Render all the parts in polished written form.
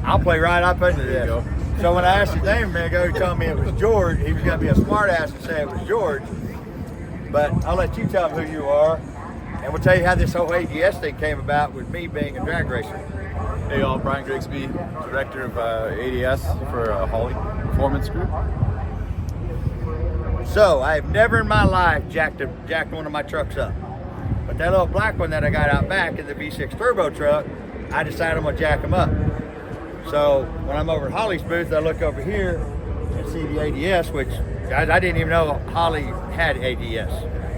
I'll play right up into this. So when I asked his name a minute ago, he told me it was George. He was going to be a smart ass and say it was George. But I'll let you tell him who you are. And we'll tell you how this whole ADS thing came about with me being a drag racer. Hey y'all, Brian Grigsby, director of ADS for Holley Performance Group. So I have never in my life jacked one of my trucks up. But that little black one that I got out back in the V6 turbo truck, I decided I'm gonna jack them up. So when I'm over at Holley's booth, I look over here and see the ADS, which guys, I didn't even know Holley had ADS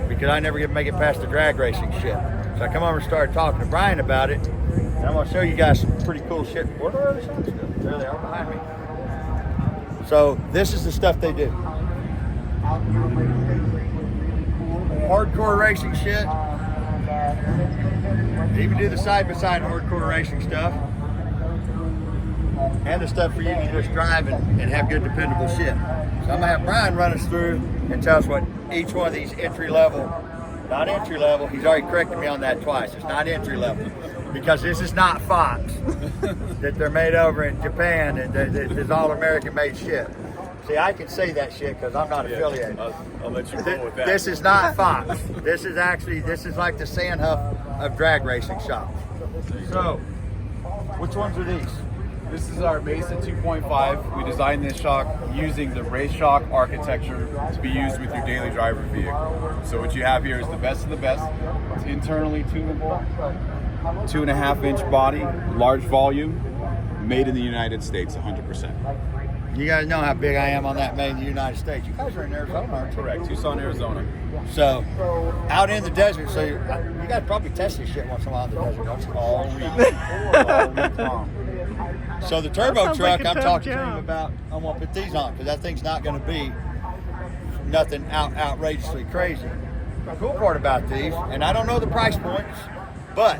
because I never get make it past the drag racing shit. So I come over and started talking to Brian about it, and I'm gonna show you guys some pretty cool shit. Where are the shots go? There they are behind me. So this is the stuff they do. Hardcore racing shit. They even do the side-by-side hardcore racing stuff. And the stuff for you to just drive and have good dependable shit. So I'm gonna have Brian run us through and tell us what each one of these not entry level, he's already corrected me on that twice. It's not entry level. Because this is not Fox. That they're made over in Japan and there's all American made shit. See, I can say that shit because I'm not affiliated. I'll let you go with that. This is not Fox. This is like the Sandhuff of drag racing shops. So, which ones are these? This is our Mesa 2.5. We designed this shock using the race shock architecture to be used with your daily driver vehicle. So what you have here is the best of the best. It's internally tunable, 2.5-inch body, large volume, made in the United States, 100%. You guys know how big I am on that made in the United States. You guys are in Arizona, aren't you? Correct, Tucson, Arizona. So, out in the desert, so you guys probably test this shit once in a while in the desert, don't you? All week long. So the turbo truck, I'm talking to him about, I'm going to put these on because that thing's not going to be nothing outrageously crazy. The cool part about these, and I don't know the price points, but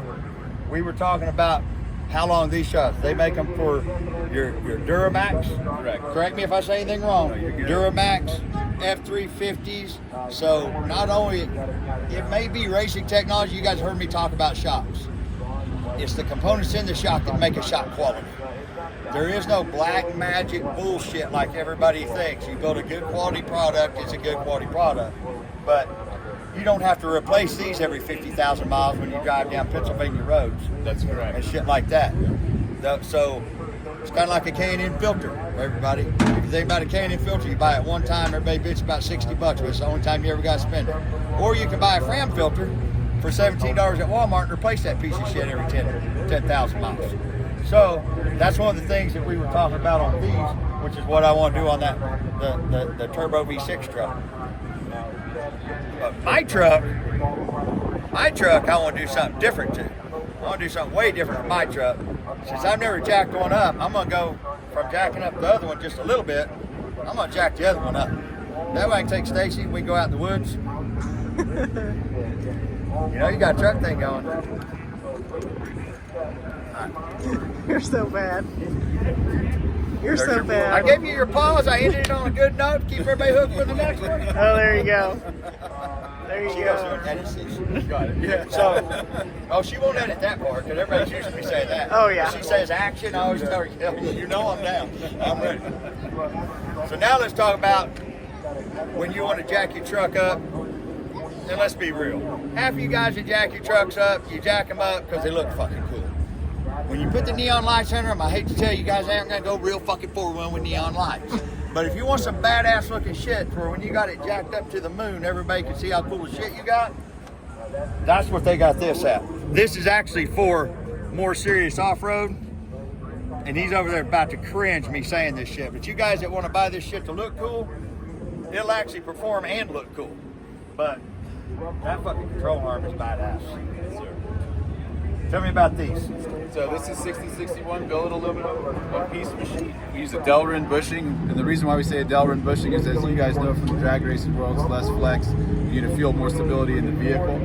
we were talking about how long these shots. They make them for your Duramax. Correct me if I say anything wrong. No, you're good. Duramax, F350s. So not only, it may be racing technology, you guys heard me talk about shocks. It's the components in the shock that make a shock quality. There is no black magic bullshit like everybody thinks. You build a good quality product, it's a good quality product. But you don't have to replace these every 50,000 miles when you drive down Pennsylvania roads. That's correct. And shit like that. So it's kind of like a K&N filter, everybody. If you think about a K&N filter, you buy it one time, everybody bitch about $60, but it's the only time you ever got to spend it. Or you can buy a Fram filter for $17 at Walmart and replace that piece of shit every 10,000 miles. So that's one of the things that we were talking about on these, which is what I want to do on that the Turbo V6 truck. But my truck, I want to do something different too. I want to do something way different with my truck. Since I've never jacked one up, I'm going to go from jacking up the other one just a little bit. I'm going to jack the other one up. That way I can take Stacy, we can go out in the woods. You know, you got a truck thing going. You're so bad. You're There's so bad. I gave you your pause. I ended it on a good note to keep everybody hooked for the next one. Oh, there you go. There you She goes go. and edits these. Got it. Yeah. So, she won't edit that part because everybody's usually saying that. Oh, yeah. If she says action, I always tell her, you know I'm down. I'm ready. So now let's talk about when you want to jack your truck up. And let's be real. Half of you guys that jack your trucks up, you jack them up because they look fucking cool. When you put the neon lights under them, I hate to tell you guys, they aren't going to go real fucking forward with neon lights. But if you want some badass looking shit for when you got it jacked up to the moon, everybody can see how cool the shit you got, that's what they got this at. This is actually for more serious off-road. And he's over there about to cringe me saying this shit. But you guys that want to buy this shit to look cool, it'll actually perform and look cool. But that fucking control arm is badass. Tell me about these. So this is 6061 billet aluminum, a piece machine. We use a Delrin bushing, and the reason why we say a Delrin bushing is, as you guys know from the drag racing world, it's less flex. You need to feel more stability in the vehicle.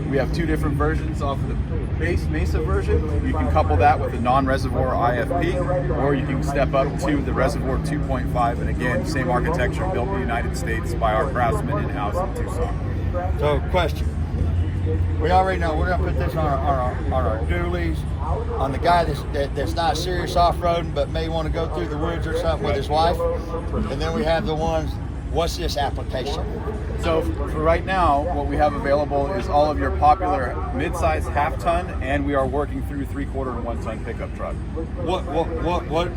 We have two different versions off of the base Mesa version. You can couple that with a non-reservoir IFP, or you can step up to the Reservoir 2.5, and again, same architecture, built in the United States by our craftsmen in-house in Tucson. So, question. We already know we're gonna put this on our dualies, on the guy that's not serious off-roading but may want to go through the woods or something with his wife. And then we have the ones. What's this application? So for right now, what we have available is all of your popular mid-size half-ton, and we are working through 3/4 and 1-ton pickup truck. What?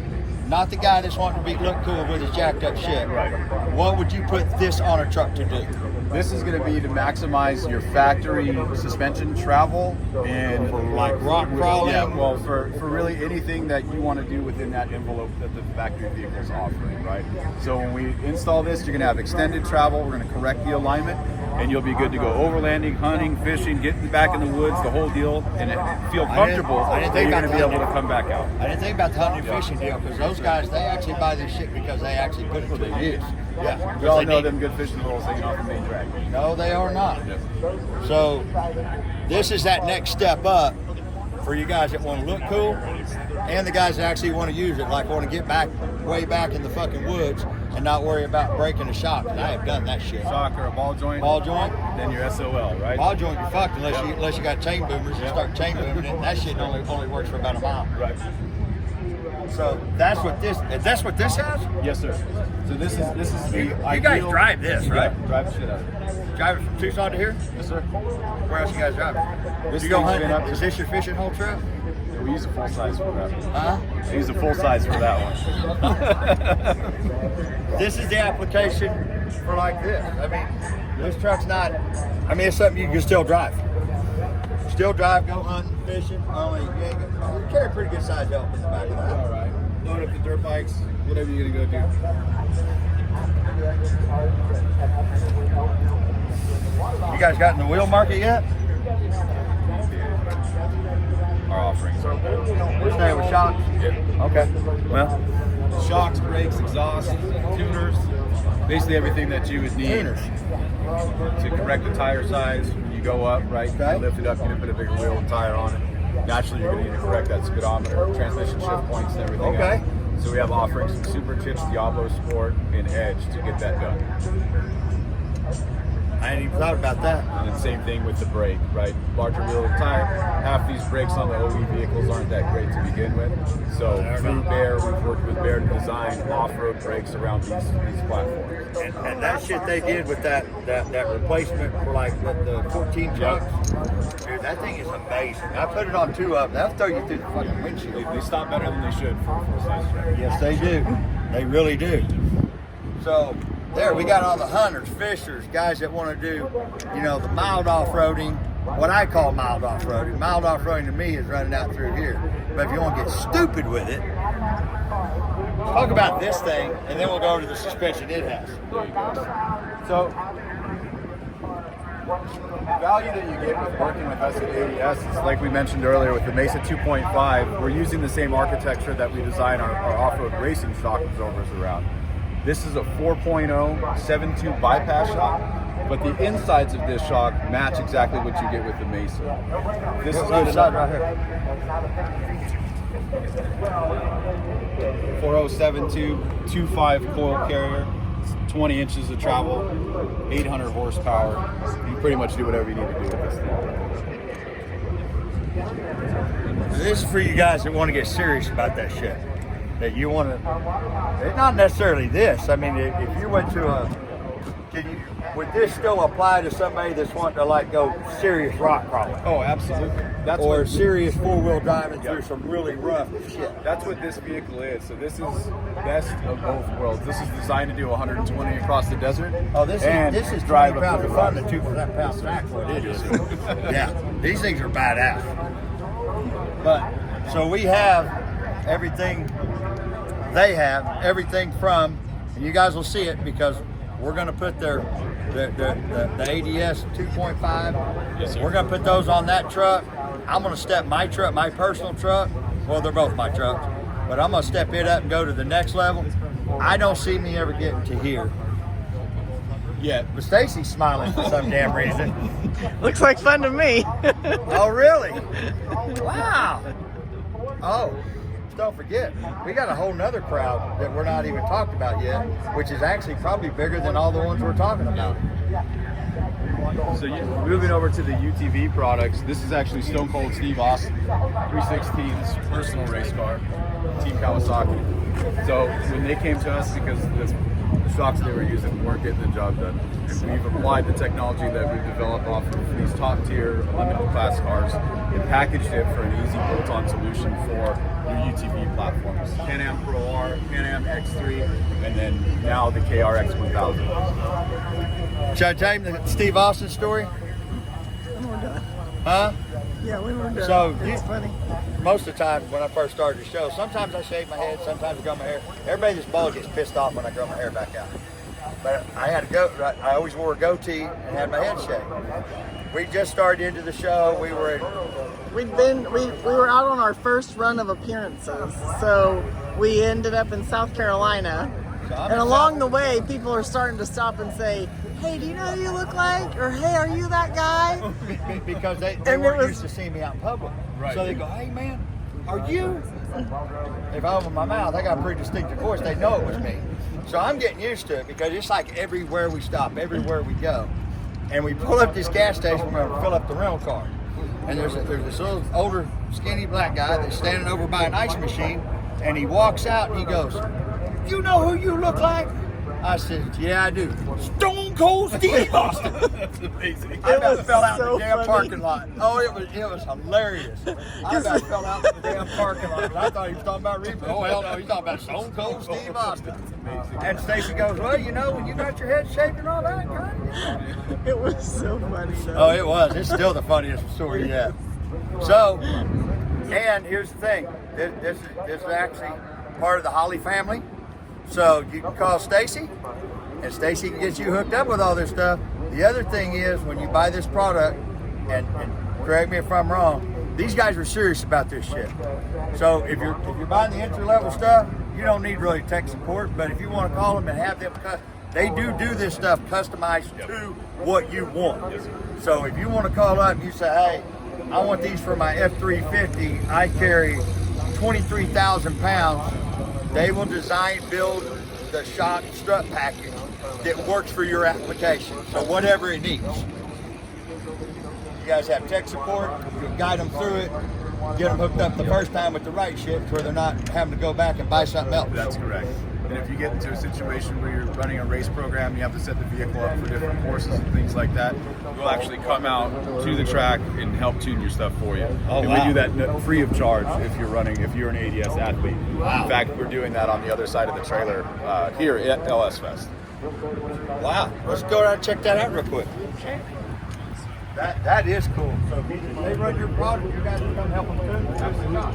Not the guy that's wanting to look cool with his jacked up shit. Right. What would you put this on a truck to do? This is going to be to maximize your factory suspension travel and For like rock crawling? Yeah, well, for really anything that you want to do within that envelope that the factory vehicle is offering, right? So when we install this, you're going to have extended travel. We're going to correct the alignment, and you'll be good to go overlanding, hunting, fishing, getting back in the woods, the whole deal, and feel comfortable I didn't that think you're about going to be that. able to come back out. I didn't think about the hunting and fishing deal because those guys, they actually buy this shit because they actually put it to the use. Yeah, We all they know need them good fishing holes hanging off the main drag. it. No, they are not. Yes. So this is that next step up for you guys that want to look cool and the guys that actually want to use it, like want to get back way back in the fucking woods and not worry about breaking a shock. And I have done that shit. Shock or a ball joint. Ball joint. Then your SOL, right? Ball joint, you're fucked unless you got chain boomers. You start chain booming it, and that shit only works for about a mile. Right. So that's what this has. Yes, sir. So this is the You ideal. guys drive this, right? Yeah, drive the shit out of it. Drive it from Tucson to here. Yes, sir. Where else you guys drive it? This You go thing's been hunting? up- Is this your fishing hole truck? We use a full size for that. Huh? I use a full size for that one. This is the application for like this. I mean, this truck's not. I mean, it's something you can still drive. Still drive, go hunting, fishing. Only you carry a pretty good size help in the back of that. All right. Load up the dirt bikes, whatever you're gonna go do. You guys got in the wheel market yet? Our offerings. We're staying with shocks. Yeah. Okay. Well, Shocks, brakes, exhaust, tuners, basically everything that you would need tuners. to correct the tire size when you go up, right? Okay. You lift it up, you put a bigger wheel and tire on it. Naturally, you're going to need to correct that speedometer, transmission shift points, and everything Okay. else. So we have offerings from Super Tips, Diablo Sport, and Edge to get that done. I ain't even thought about that. And then same thing with the brake, right? Larger wheel and tire. Half these brakes on the OE vehicles aren't that great to begin with. So through Bear, we've worked with Bear to design off-road brakes around these platforms. And that shit they did with that replacement for like the 14 trucks, dude, that thing is amazing. I put it on 2 up. That'll throw you through the fucking windshield. They stop better than they should for a full-size truck. Yes, they do. They really do. So there, we got all the hunters, fishers, guys that want to do, the mild off-roading. What I call mild off-roading. Mild off-roading to me is running out through here. But if you want to get stupid with it, talk about this thing, and then we'll go to the suspension it has. There you go. So, the value that you get with working with us at ADS is, like we mentioned earlier, with the Mesa 2.5, we're using the same architecture that we design our off-road racing shock absorbers around. This is a 4.0 7.2 bypass shock, but the insides of this shock match exactly what you get with the Mesa. This is right here. 4072 2.5 coil carrier, 20 inches of travel, 800 horsepower. You pretty much do whatever you need to do with this thing. This is for you guys that want to get serious about that shit. That you want to, not necessarily this. I mean, if you went to would this still apply to somebody that's wanting to like go serious rock crawling? Oh, absolutely. That's Or what, serious 4-wheel driving through some really rough shit. that's what this vehicle is. So this is best of both worlds. This is designed to do 120 across the desert. Oh, this and is drive 20 up pounds to of the fun, rocks. the 2 pound sack, what it is. Yeah, these things are badass. But, so we have everything, they have everything from, and you guys will see it because we're going to put the ADS 2.5. Yes, sir. We're going to put those on that truck. I'm going to step my truck, my personal truck. Well, they're both my trucks, but I'm going to step it up and go to the next level. I don't see me ever getting to here. Yeah. But Stacy's smiling for some damn reason. Looks like fun to me. Oh, really? Wow. Oh, don't forget, we got a whole nother crowd that we're not even talked about yet, which is actually probably bigger than all the ones we're talking about. So moving over to the UTV products, this is actually Stone Cold Steve Austin 316's personal race car, Team Kawasaki. So when they came to us, because the shocks they were using weren't getting the job done, and we've applied the technology that we've developed off of these top tier limited class cars and packaged it for an easy bolt-on solution for your UTV platforms. Can-Am Pro R, Can-Am X3, and then now the KRX 1000. Should I tell him the Steve Austin story? When we're done. Huh? Yeah, when we're done. So it's funny. Most of the time when I first started the show, sometimes I shave my head, sometimes I grow my hair. Everybody that's bald gets pissed off when I grow my hair back out. But I had to go. I always wore a goatee and had my head shaved. We just started into the show. We were We were out on our first run of appearances, so we ended up in South Carolina. And along the way, people are starting to stop and say, "Hey, do you know who you look like?" Or, "Hey, are you that guy?" because they weren't used to seeing me out in public. Right. So they go, "Hey, man, are you?" If I open my mouth, I got a pretty distinctive voice. They know it was me. So I'm getting used to it because it's like everywhere we stop, everywhere we go. And we pull up this gas station, we're going to fill up the rental car. And there's this little older, skinny black guy that's standing over by an ice machine. And he walks out and he goes, "You know who you look like?" I said, "Yeah, I do. Stone Cold Steve Austin." That's amazing. I about fell out so in the damn funny. parking lot. Oh, it was hilarious. I about fell out in the damn parking lot. I thought he was talking about Reaper. Oh, hell no, he's talking about Stone Cold Steve Austin. And Stacy goes, "Well, you know, when you got your head shaved and all that, God." It was so funny, though. Oh, it was. It's still the funniest story yet. So, and here's the thing. This is actually part of the Holley family. So you can call Stacy, and Stacy can get you hooked up with all this stuff. The other thing is, when you buy this product, and correct me if I'm wrong, these guys are serious about this shit. So if you're buying the entry level stuff, you don't need really tech support. But if you want to call them and have them, they do this stuff customized to what you want. So if you want to call up and you say, "Hey, I want these for my F350. I carry 23,000 pounds." They will build the shock strut package that works for your application. So whatever it needs. You guys have tech support. You guide them through it. Get them hooked up the first time with the right shit, where they're not having to go back and buy something else. That's correct. And if you get into a situation where you're running a race program, you have to set the vehicle up for different courses and things like that, we'll actually come out to the track and help tune your stuff for you. Oh, and wow. we do that free of charge if you're an ADS athlete. Wow. In fact, we're doing that on the other side of the trailer here at LS Fest. Wow. Let's go around and check that out real quick. That is cool. So if they run your product, you guys can come help them too? Absolutely not.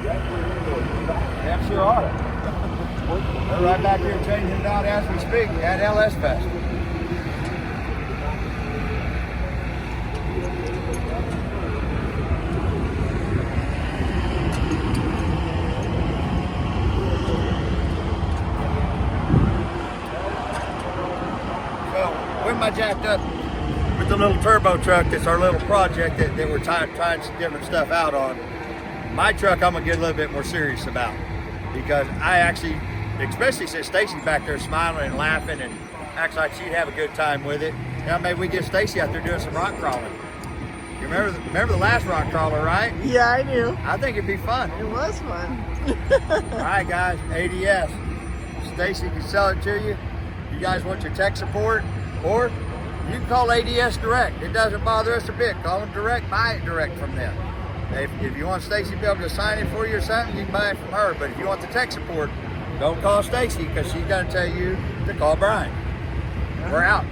Damn sure ought to. They're right back here changing it out as we speak at LS Fest. So when I jacked up with the little turbo truck, that's our little project that we're trying some different stuff out on. My truck I'm gonna get a little bit more serious about, because I actually, especially since Stacy's back there smiling and laughing and acts like she'd have a good time with it. Now maybe we get Stacy out there doing some rock crawling. You remember the last rock crawler, right? Yeah, I do. I think it'd be fun. It was fun. All right, guys, ADS. Stacy can sell it to you. You guys want your tech support, or you can call ADS direct. It doesn't bother us a bit. Call them direct, buy it direct from them. If you want Stacy to be able to sign it for you or something, you can buy it from her. But if you want the tech support, don't call Stacy, because she's going to tell you to call Brian. We're out.